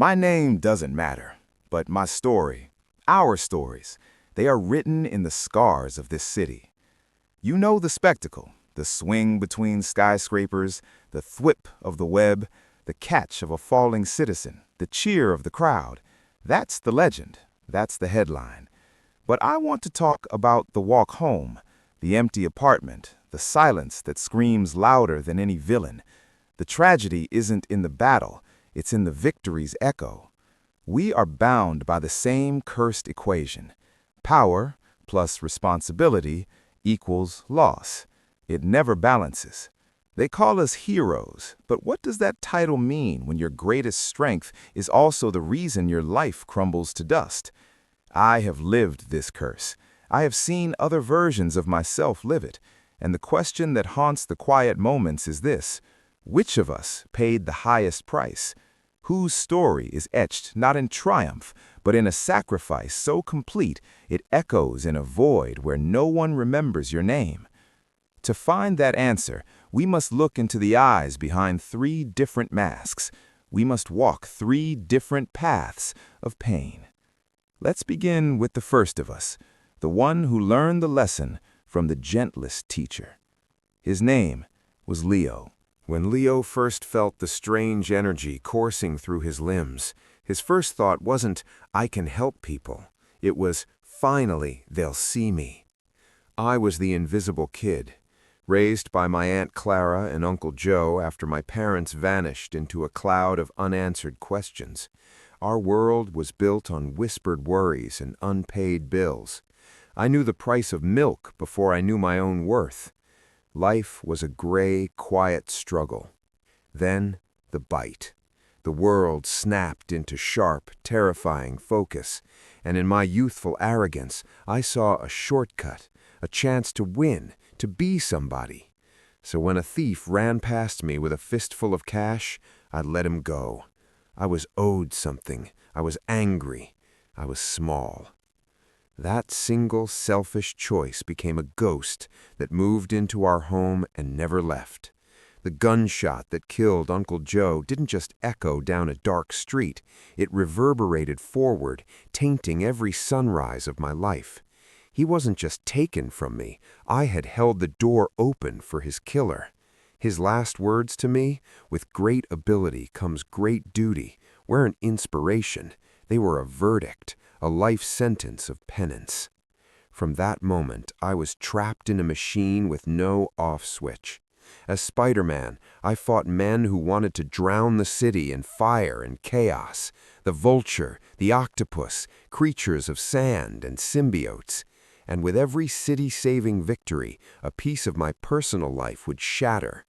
My name doesn't matter, but my story, our stories, they are written in the scars of this city. You know the spectacle, the swing between skyscrapers, the thwip of the web, the catch of a falling citizen, the cheer of the crowd. That's the legend, that's the headline. But I want to talk about the walk home, the empty apartment, the silence that screams louder than any villain. The tragedy isn't in the battle, it's in the victory's echo. We are bound by the same cursed equation. Power plus responsibility equals loss. It never balances. They call us heroes, but what does that title mean when your greatest strength is also the reason your life crumbles to dust? I have lived this curse. I have seen other versions of myself live it, and the question that haunts the quiet moments is this: which of us paid the highest price? Whose story is etched not in triumph, but in a sacrifice so complete it echoes in a void where no one remembers your name? To find that answer, we must look into the eyes behind three different masks. We must walk three different paths of pain. Let's begin with the first of us, the one who learned the lesson from the gentlest teacher. His name was Leo. When Leo first felt the strange energy coursing through his limbs, his first thought wasn't, "I can help people." It was, "Finally, they'll see me." I was the invisible kid, raised by my Aunt Clara and Uncle Joe after my parents vanished into a cloud of unanswered questions. Our world was built on whispered worries and unpaid bills. I knew the price of milk before I knew my own worth. Life was a gray, quiet struggle. Then, the bite. The world snapped into sharp, terrifying focus, and in my youthful arrogance, I saw a shortcut, a chance to win, to be somebody. So when a thief ran past me with a fistful of cash, I let him go. I was owed something. I was angry. I was small. That single selfish choice became a ghost that moved into our home and never left. The gunshot that killed Uncle Joe didn't just echo down a dark street. It reverberated forward, tainting every sunrise of my life. He wasn't just taken from me. I had held the door open for his killer. His last words to me, "With great ability comes great duty," weren't inspiration. They were a verdict, a life sentence of penance. From that moment, I was trapped in a machine with no off switch. As Spider-Man, I fought men who wanted to drown the city in fire and chaos. The vulture, the octopus, creatures of sand and symbiotes. And with every city-saving victory, a piece of my personal life would shatter.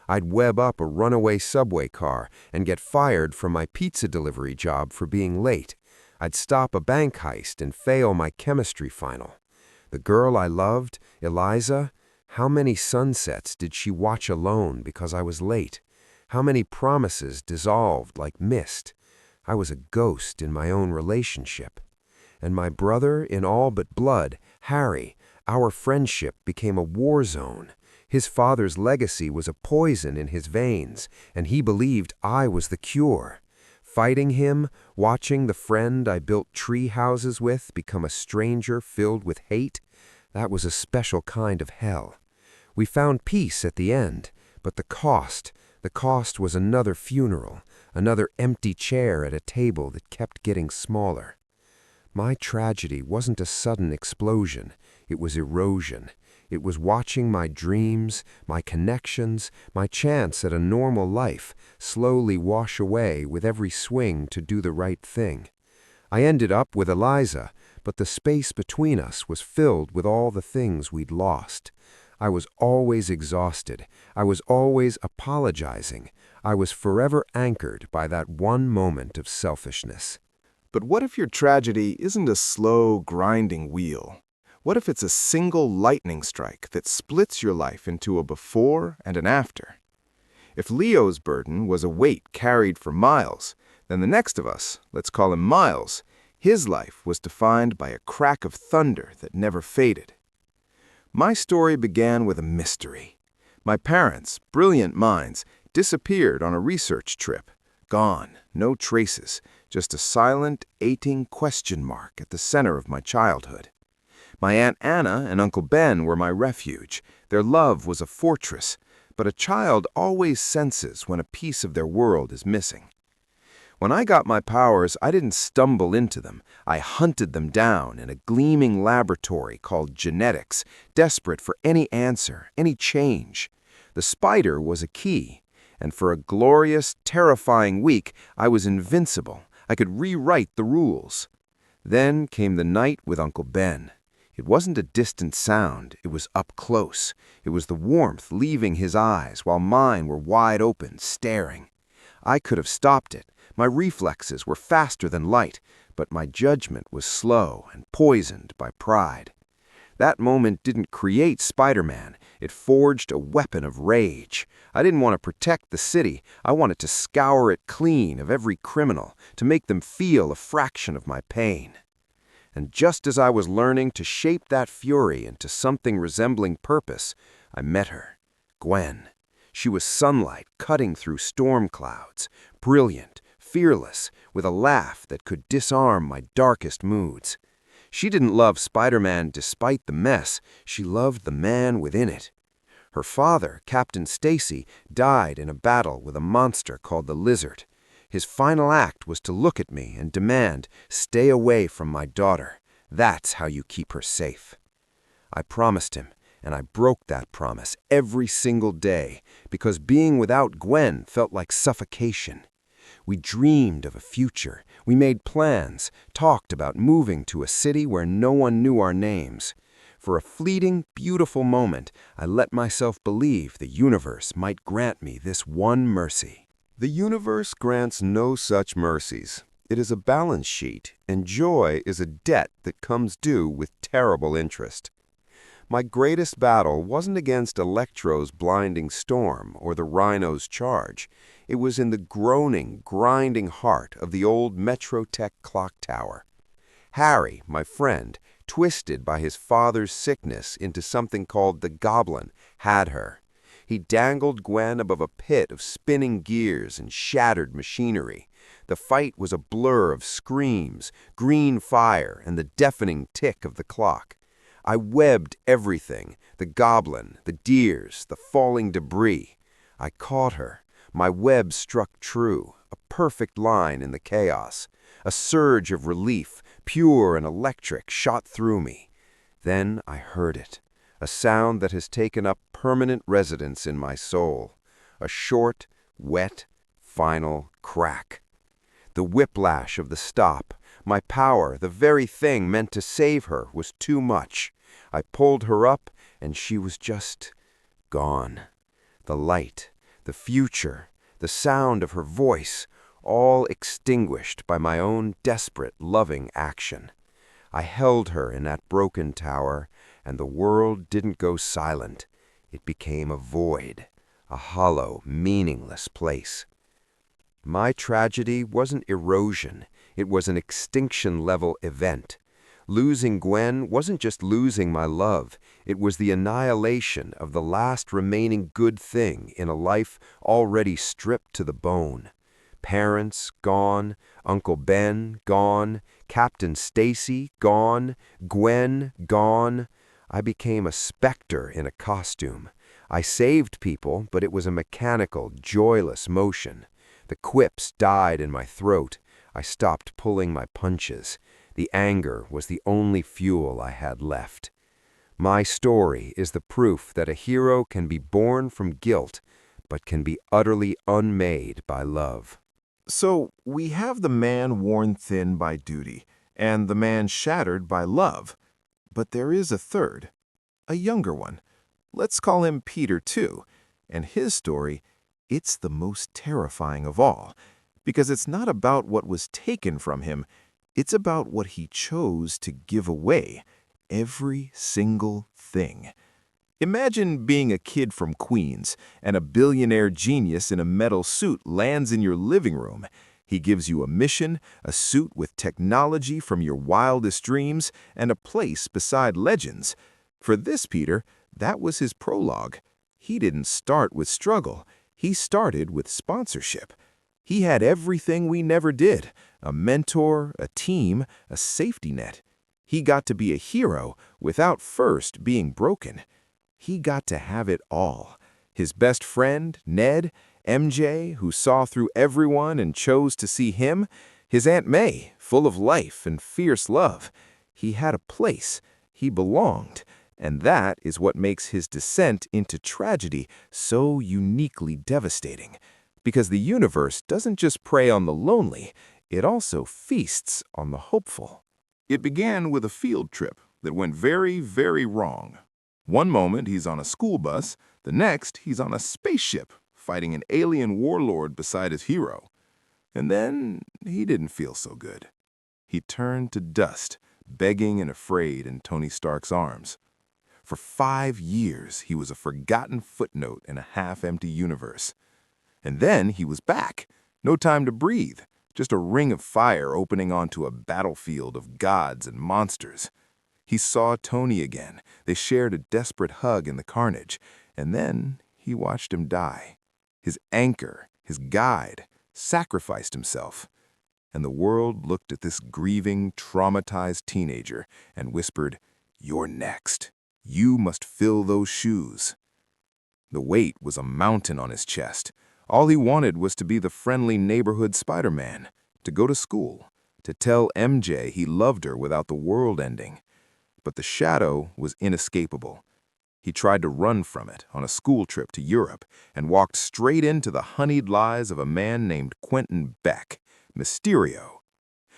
I'd web up a runaway subway car and get fired from my pizza delivery job for being late. I'd stop a bank heist and fail my chemistry final. The girl I loved, Eliza, how many sunsets did she watch alone because I was late? How many promises dissolved like mist? I was a ghost in my own relationship. And my brother in all but blood, Harry, our friendship became a war zone. His father's legacy was a poison in his veins, and he believed I was the cure. Fighting him, watching the friend I built tree houses with become a stranger filled with hate, that was a special kind of hell. We found peace at the end, but the cost was another funeral, another empty chair at a table that kept getting smaller. My tragedy wasn't a sudden explosion, it was erosion. It was watching my dreams, my connections, my chance at a normal life slowly wash away with every swing to do the right thing. I ended up with Eliza, but the space between us was filled with all the things we'd lost. I was always exhausted. I was always apologizing. I was forever anchored by that one moment of selfishness. But what if your tragedy isn't a slow, grinding wheel? What if it's a single lightning strike that splits your life into a before and an after? If Leo's burden was a weight carried for miles, then the next of us, let's call him Miles, his life was defined by a crack of thunder that never faded. My story began with a mystery. My parents, brilliant minds, disappeared on a research trip. Gone, no traces, just a silent, aching question mark at the center of my childhood. My Aunt Anna and Uncle Ben were my refuge. Their love was a fortress, but a child always senses when a piece of their world is missing. When I got my powers, I didn't stumble into them. I hunted them down in a gleaming laboratory called genetics, desperate for any answer, any change. The spider was a key, and for a glorious, terrifying week, I was invincible. I could rewrite the rules. Then came the night with Uncle Ben. It wasn't a distant sound, it was up close. It was the warmth leaving his eyes while mine were wide open, staring. I could have stopped it. My reflexes were faster than light, but my judgment was slow and poisoned by pride. That moment didn't create Spider-Man. It forged a weapon of rage. I didn't want to protect the city. I wanted to scour it clean of every criminal, to make them feel a fraction of my pain. And just as I was learning to shape that fury into something resembling purpose, I met her, Gwen. She was sunlight cutting through storm clouds, brilliant, fearless, with a laugh that could disarm my darkest moods. She didn't love Spider-Man despite the mess. She loved the man within it. Her father, Captain Stacy, died in a battle with a monster called the Lizard. His final act was to look at me and demand, "Stay away from my daughter. That's how you keep her safe." I promised him, and I broke that promise every single day, because being without Gwen felt like suffocation. We dreamed of a future. We made plans, talked about moving to a city where no one knew our names. For a fleeting, beautiful moment, I let myself believe the universe might grant me this one mercy. The universe grants no such mercies. It is a balance sheet, and joy is a debt that comes due with terrible interest. My greatest battle wasn't against Electro's blinding storm or the Rhino's charge. It was in the groaning, grinding heart of the old Metrotech clock tower. Harry, my friend, twisted by his father's sickness into something called the Goblin, had her. He dangled Gwen above a pit of spinning gears and shattered machinery. The fight was a blur of screams, green fire, and the deafening tick of the clock. I webbed everything, the goblin, the deers, the falling debris. I caught her. My web struck true, a perfect line in the chaos. A surge of relief, pure and electric, shot through me. Then I heard it, a sound that has taken up permanent residence in my soul. A short, wet, final crack. The whiplash of the stop, my power, the very thing meant to save her, was too much. I pulled her up, and she was just gone. The light, the future, the sound of her voice, all extinguished by my own desperate, loving action. I held her in that broken tower, and the world didn't go silent. It became a void, a hollow, meaningless place. My tragedy wasn't erosion. It was an extinction-level event. Losing Gwen wasn't just losing my love. It was the annihilation of the last remaining good thing in a life already stripped to the bone. Parents gone, Uncle Ben gone, Captain Stacy gone, Gwen gone. I became a specter in a costume. I saved people, but it was a mechanical, joyless motion. The quips died in my throat. I stopped pulling my punches. The anger was the only fuel I had left. My story is the proof that a hero can be born from guilt, but can be utterly unmade by love. So we have the man worn thin by duty, and the man shattered by love. But there is a third, a younger one. Let's call him Peter too. And his story, it's the most terrifying of all, because it's not about what was taken from him. It's about what he chose to give away, every single thing. Imagine being a kid from Queens, and a billionaire genius in a metal suit lands in your living room. He gives you a mission, a suit with technology from your wildest dreams, and a place beside legends. For this Peter, that was his prologue. He didn't start with struggle. He started with sponsorship. He had everything we never did: a mentor, a team, a safety net. He got to be a hero without first being broken. He got to have it all. His best friend, Ned, MJ, who saw through everyone and chose to see him, his Aunt May, full of life and fierce love. He had a place. He belonged. And that is what makes his descent into tragedy so uniquely devastating. Because the universe doesn't just prey on the lonely, it also feasts on the hopeful. It began with a field trip that went very, very wrong. One moment he's on a school bus, the next he's on a spaceship fighting an alien warlord beside his hero. And then he didn't feel so good. He turned to dust, begging and afraid in Tony Stark's arms. For 5 years, he was a forgotten footnote in a half-empty universe. And then he was back. No time to breathe. Just a ring of fire opening onto a battlefield of gods and monsters. He saw Tony again. They shared a desperate hug in the carnage. And then he watched him die. His anchor, his guide, sacrificed himself. And the world looked at this grieving, traumatized teenager and whispered, "You're next. You must fill those shoes." The weight was a mountain on his chest. All he wanted was to be the friendly neighborhood Spider-Man, to go to school, to tell MJ he loved her without the world ending. But the shadow was inescapable. He tried to run from it on a school trip to Europe and walked straight into the honeyed lies of a man named Quentin Beck, Mysterio.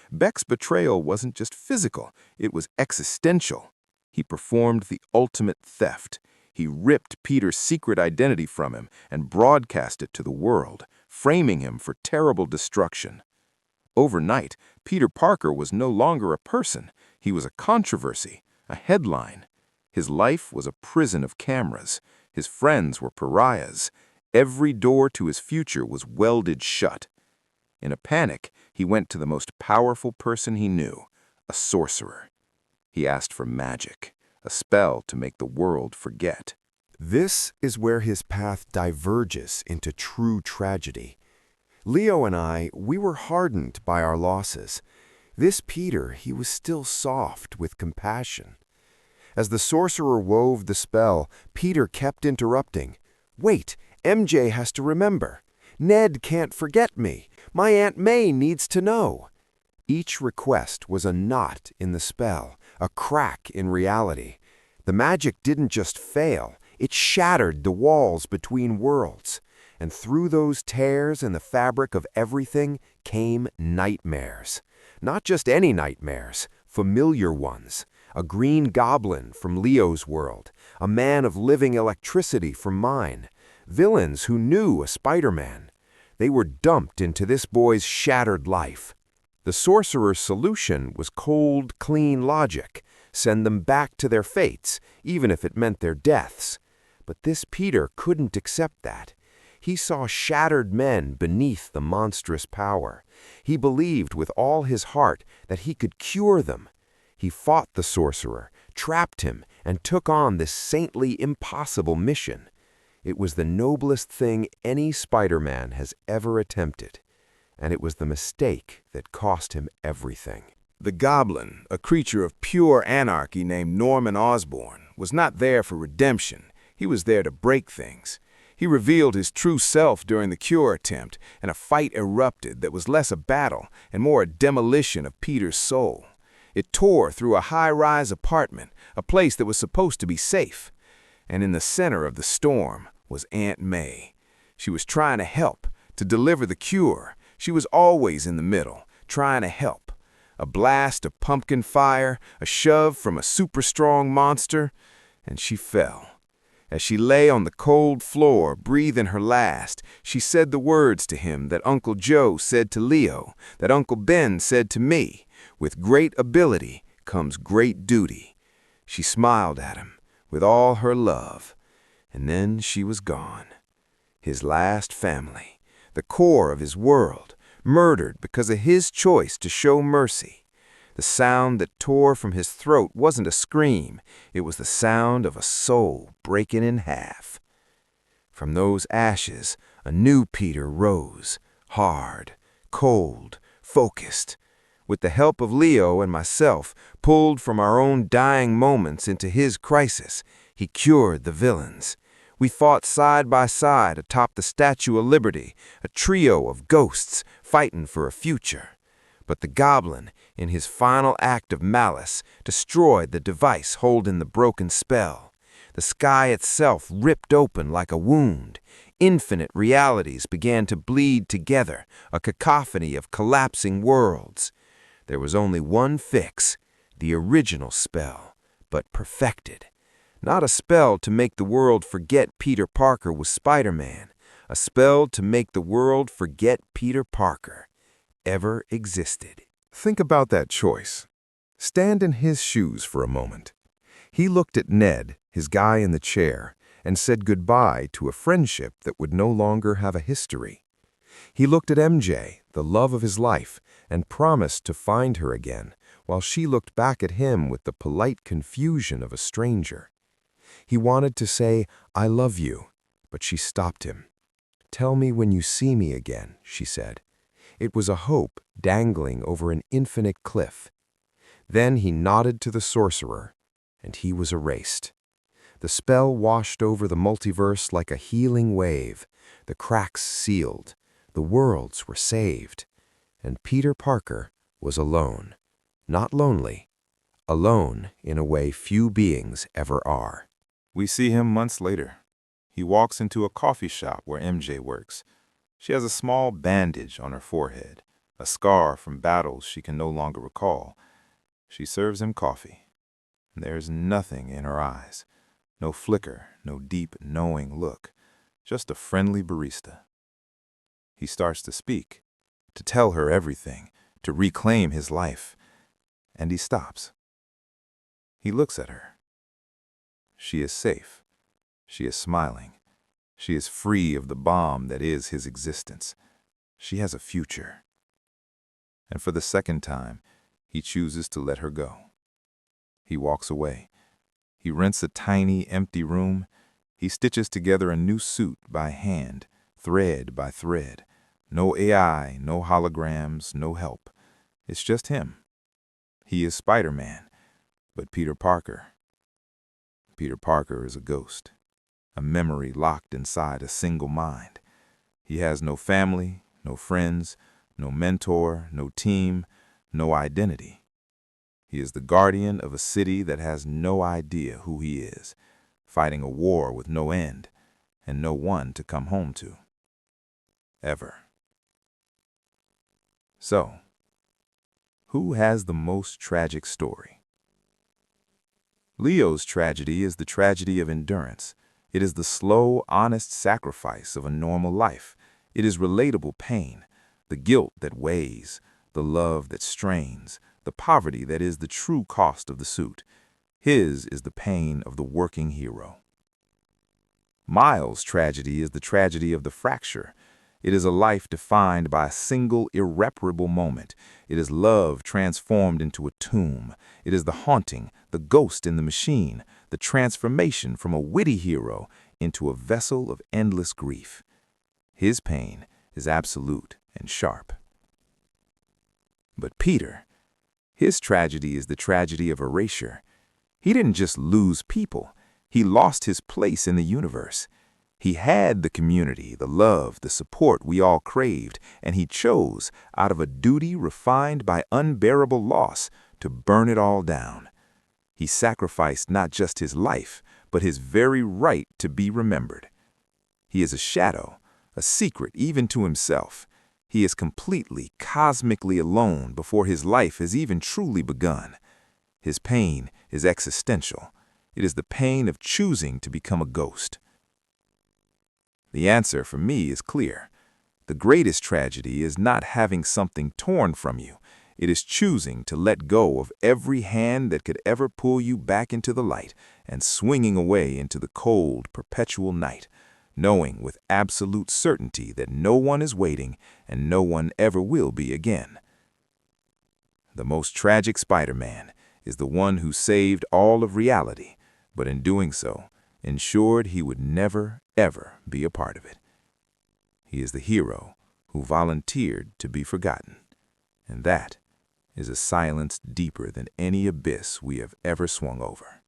Beck's betrayal wasn't just physical, it was existential. He performed the ultimate theft. He ripped Peter's secret identity from him and broadcast it to the world, framing him for terrible destruction. Overnight, Peter Parker was no longer a person. He was a controversy, a headline. His life was a prison of cameras. His friends were pariahs. Every door to his future was welded shut. In a panic, he went to the most powerful person he knew, a sorcerer. He asked for magic, a spell to make the world forget. This is where his path diverges into true tragedy. Leo and I, we were hardened by our losses. This Peter, he was still soft with compassion. As the sorcerer wove the spell, Peter kept interrupting. "Wait, MJ has to remember. Ned can't forget me. My Aunt May needs to know." Each request was a knot in the spell, a crack in reality. The magic didn't just fail, it shattered the walls between worlds. And through those tears in the fabric of everything came nightmares. Not just any nightmares, familiar ones. A green goblin from Leo's world, a man of living electricity from mine. Villains who knew a Spider-Man. They were dumped into this boy's shattered life. The sorcerer's solution was cold, clean logic. Send them back to their fates, even if it meant their deaths. But this Peter couldn't accept that. He saw shattered men beneath the monstrous power. He believed with all his heart that he could cure them. He fought the sorcerer, trapped him, and took on this saintly, impossible mission. It was the noblest thing any Spider-Man has ever attempted. And it was the mistake that cost him everything. The Goblin, a creature of pure anarchy named Norman Osborn, was not there for redemption. He was there to break things. He revealed his true self during the cure attempt, and a fight erupted that was less a battle and more a demolition of Peter's soul. It tore through a high-rise apartment, a place that was supposed to be safe. And in the center of the storm was Aunt May. She was trying to help, to deliver the cure. She was always in the middle, trying to help. A blast of pumpkin fire, a shove from a super-strong monster, and she fell. As she lay on the cold floor, breathing her last, she said the words to him that Uncle Joe said to Leo, that Uncle Ben said to me, "With great ability comes great duty." She smiled at him with all her love, and then she was gone. His last family, the core of his world, murdered because of his choice to show mercy. The sound that tore from his throat wasn't a scream, it was the sound of a soul breaking in half. From those ashes, a new Peter rose, hard, cold, focused. With the help of Leo and myself, pulled from our own dying moments into his crisis, he cured the villains. We fought side by side atop the Statue of Liberty, a trio of ghosts fighting for a future. But the goblin, in his final act of malice, destroyed the device holding the broken spell. The sky itself ripped open like a wound. Infinite realities began to bleed together, a cacophony of collapsing worlds. There was only one fix, the original spell, but perfected. Not a spell to make the world forget Peter Parker was Spider-Man, a spell to make the world forget Peter Parker ever existed. Think about that choice. Stand in his shoes for a moment. He looked at Ned, his guy in the chair, and said goodbye to a friendship that would no longer have a history. He looked at MJ, the love of his life, and promised to find her again, while she looked back at him with the polite confusion of a stranger. He wanted to say, "I love you," but she stopped him. "Tell me when you see me again," she said. It was a hope dangling over an infinite cliff. Then he nodded to the sorcerer, and he was erased. The spell washed over the multiverse like a healing wave. The cracks sealed. The worlds were saved. And Peter Parker was alone. Not lonely. Alone in a way few beings ever are. We see him months later. He walks into a coffee shop where MJ works. She has a small bandage on her forehead, a scar from battles she can no longer recall. She serves him coffee. There's nothing in her eyes. No flicker, no deep, knowing look. Just a friendly barista. He starts to speak, to tell her everything, to reclaim his life. And he stops. He looks at her. She is safe. She is smiling. She is free of the bomb that is his existence. She has a future. And for the second time, he chooses to let her go. He walks away. He rents a tiny, empty room. He stitches together a new suit by hand, thread by thread. No AI, no holograms, no help. It's just him. He is Spider-Man, but Peter Parker is a ghost. A memory locked inside a single mind. He has no family, no friends, no mentor, no team, no identity. He is the guardian of a city that has no idea who he is, fighting a war with no end and no one to come home to. Ever. So, who has the most tragic story? Leo's tragedy is the tragedy of endurance. It is the slow, honest sacrifice of a normal life. It is relatable pain, the guilt that weighs, the love that strains, the poverty that is the true cost of the suit. His is the pain of the working hero. Miles' tragedy is the tragedy of the fracture. It is a life defined by a single irreparable moment. It is love transformed into a tomb. It is the haunting, the ghost in the machine, the transformation from a witty hero into a vessel of endless grief. His pain is absolute and sharp. But Peter, his tragedy is the tragedy of erasure. He didn't just lose people. He lost his place in the universe. He had the community, the love, the support we all craved, and he chose, out of a duty refined by unbearable loss, to burn it all down. He sacrificed not just his life, but his very right to be remembered. He is a shadow, a secret even to himself. He is completely, cosmically alone before his life has even truly begun. His pain is existential. It is the pain of choosing to become a ghost. The answer for me is clear. The greatest tragedy is not having something torn from you. It is choosing to let go of every hand that could ever pull you back into the light and swinging away into the cold, perpetual night, knowing with absolute certainty that no one is waiting and no one ever will be again. The most tragic Spider-Man is the one who saved all of reality, but in doing so, ensured he would never, ever be a part of it. He is the hero who volunteered to be forgotten. And that is a silence deeper than any abyss we have ever swung over.